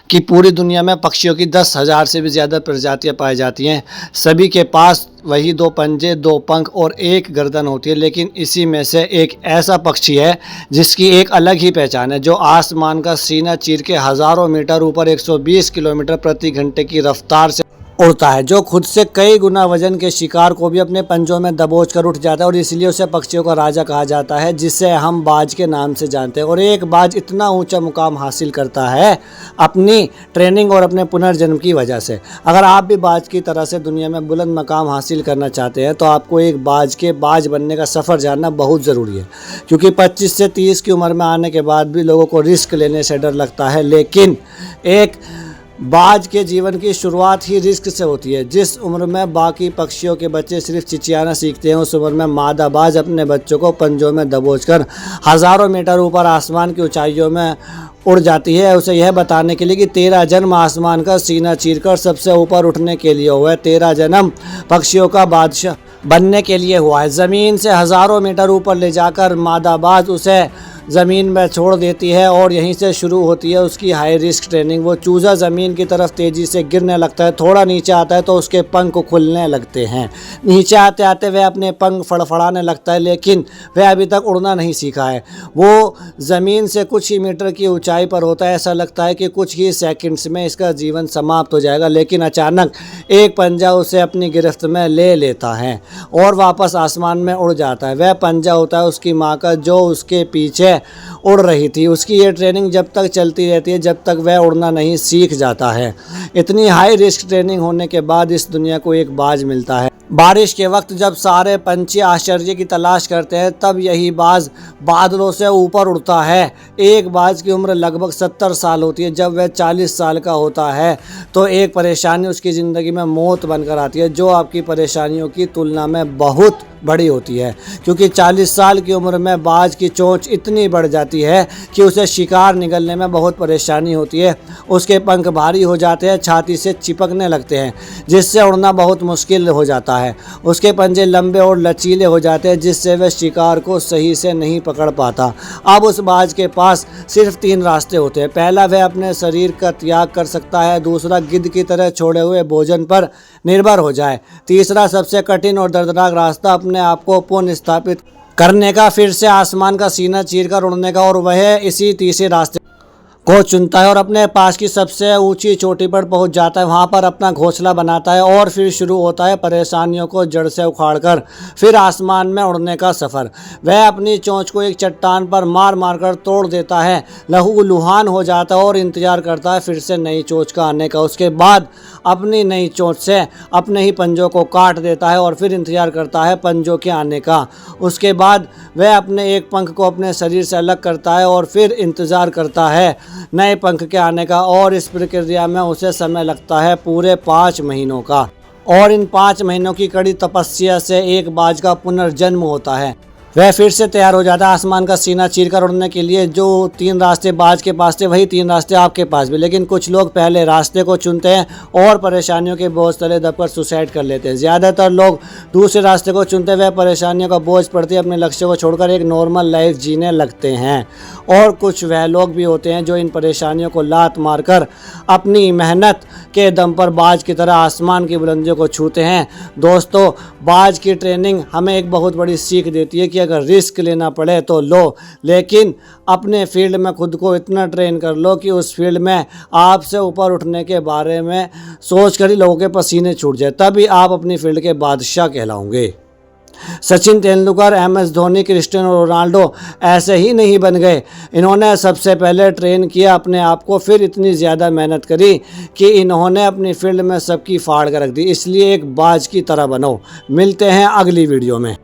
कि पूरी दुनिया में पक्षियों की 10,000 से भी ज़्यादा प्रजातियां पाई जाती हैं। सभी के पास वही 2 पंजे, 2 पंख और 1 गर्दन होती है, लेकिन इसी में से एक ऐसा पक्षी है जिसकी एक अलग ही पहचान है, जो आसमान का सीना चीर के हज़ारों मीटर ऊपर 120 किलोमीटर प्रति घंटे की रफ्तार से उड़ता है, जो खुद से कई गुना वजन के शिकार को भी अपने पंजों में दबोच कर उठ जाता है, और इसलिए उसे पक्षियों का राजा कहा जाता है, जिसे हम बाज के नाम से जानते हैं। और एक बाज इतना ऊंचा मुकाम हासिल करता है अपनी ट्रेनिंग और अपने पुनर्जन्म की वजह से। अगर आप भी बाज की तरह से दुनिया में बुलंद मकाम हासिल करना चाहते हैं तो आपको एक बाज बनने का सफ़र जानना बहुत ज़रूरी है, क्योंकि 25 से 30 की उम्र में आने के बाद भी लोगों को रिस्क लेने से डर लगता है, लेकिन एक बाज के जीवन की शुरुआत ही रिस्क से होती है। जिस उम्र में बाकी पक्षियों के बच्चे सिर्फ चिचियाना सीखते हैं, उस उम्र में मादा बाज अपने बच्चों को पंजों में दबोचकर हज़ारों मीटर ऊपर आसमान की ऊंचाइयों में उड़ जाती है, उसे यह बताने के लिए कि तेरा जन्म आसमान का सीना चीरकर सबसे ऊपर उठने के लिए हुआ है। तेरा जन्म पक्षियों का बादशाह बनने के लिए हुआ है। ज़मीन से हज़ारों मीटर ऊपर ले जाकर मादा बाज उसे ज़मीन में छोड़ देती है, और यहीं से शुरू होती है उसकी हाई रिस्क ट्रेनिंग। वो चूज़ा ज़मीन की तरफ तेज़ी से गिरने लगता है, थोड़ा नीचे आता है तो उसके पंख खुलने लगते हैं। नीचे आते आते वह अपने पंख फड़फड़ाने लगता है, लेकिन वह अभी तक उड़ना नहीं सीखा है। वो ज़मीन से कुछ ही मीटर की ऊंचाई पर होता है। ऐसा लगता है कि कुछ ही सेकंड्स में इसका जीवन समाप्त हो जाएगा, लेकिन अचानक एक पंजा उसे अपनी गिरफ्त में ले लेता है और वापस आसमान में उड़ जाता है। वह पंजा होता है उसकी माँ का, जो उसके पीछे उड़ रही थी। उसकी ये ट्रेनिंग जब तक चलती रहती है जब तक वह उड़ना नहीं सीख जाता है। इतनी हाई रिस्क ट्रेनिंग होने के बाद इस दुनिया को एक बाज मिलता है। बारिश के वक्त जब सारे पंछी आश्चर्य की तलाश करते हैं, तब यही बाज बादलों से ऊपर उड़ता है। एक बाज की उम्र लगभग 70 साल होती है। जब वह 40 साल का होता है तो एक परेशानी उसकी ज़िंदगी में मौत बनकर आती है, जो आपकी परेशानियों की तुलना में बहुत बड़ी होती है, क्योंकि 40 साल की उम्र में बाज की चोंच इतनी बढ़ जाती है कि उसे शिकार निगलने में बहुत परेशानी होती है। उसके पंख भारी हो जाते हैं, छाती से चिपकने लगते हैं, जिससे उड़ना बहुत मुश्किल हो जाता है। उसके पंजे लंबे और लचीले हो जाते हैं, जिससे वह शिकार को सही से नहीं पकड़ पाता। अब उस बाज के पास सिर्फ 3 रास्ते होते हैं। पहला, वह अपने शरीर का त्याग कर सकता है। दूसरा, गिद्ध की तरह छोड़े हुए भोजन पर निर्भर हो जाए। तीसरा, सबसे कठिन और दर्दनाक रास्ता, अपने आप को पुनः स्थापित करने का, फिर से आसमान का सीना चीरकर उड़ने का, और वह इसी तीसरे रास्ते को चुनता है और अपने पास की सबसे ऊंची चोटी पर पहुंच जाता है। वहां पर अपना घोंसला बनाता है और फिर शुरू होता है परेशानियों को जड़ से उखाड़कर फिर आसमान में उड़ने का सफ़र। वह अपनी चोंच को एक चट्टान पर मार मार कर तोड़ देता है, लहूलुहान हो जाता है और इंतजार करता है फिर से नई चोंच का आने का। उसके बाद अपनी नई चोंच से अपने ही पंजों को काट देता है और फिर इंतजार करता है पंजों के आने का। उसके बाद वह अपने एक पंख को अपने शरीर से अलग करता है और फिर इंतज़ार करता है नए पंख के आने का, और इस प्रक्रिया में उसे समय लगता है पूरे 5 महीनों का। और इन 5 महीनों की कड़ी तपस्या से एक बाज का पुनर्जन्म होता है। वह फिर से तैयार हो जाता है आसमान का सीना चीरकर उड़ने के लिए। जो 3 रास्ते बाज के पास थे, वही 3 रास्ते आपके पास भी, लेकिन कुछ लोग पहले रास्ते को चुनते हैं और परेशानियों के बोझ तले दबकर सुसाइड कर लेते हैं। ज़्यादातर लोग दूसरे रास्ते को चुनते हुए परेशानियों का बोझ पड़ती है, अपने लक्ष्य को छोड़कर एक नॉर्मल लाइफ जीने लगते हैं। और कुछ वह लोग भी होते हैं जो इन परेशानियों को लात मारकर अपनी मेहनत के दम पर बाज की तरह आसमान की बुलंदियों को छूते हैं। दोस्तों, बाज की ट्रेनिंग हमें एक बहुत बड़ी सीख देती है कि अगर रिस्क लेना पड़े तो लो, लेकिन अपने फील्ड में खुद को इतना ट्रेन कर लो कि उस फील्ड में आपसे ऊपर उठने के बारे में सोच कर ही लोगों के पसीने छूट जाए, तभी आप अपनी फील्ड के बादशाह कहलाओगे। Sachin Tendulkar, MS Dhoni, Cristiano Ronaldo ऐसे ही नहीं बन गए। इन्होंने सबसे पहले ट्रेन किया अपने आप को, फिर इतनी ज़्यादा मेहनत करी कि इन्होंने अपनी फील्ड में सबकी फाड़ कर रख दी। इसलिए एक बाज की तरह बनो। मिलते हैं अगली वीडियो में।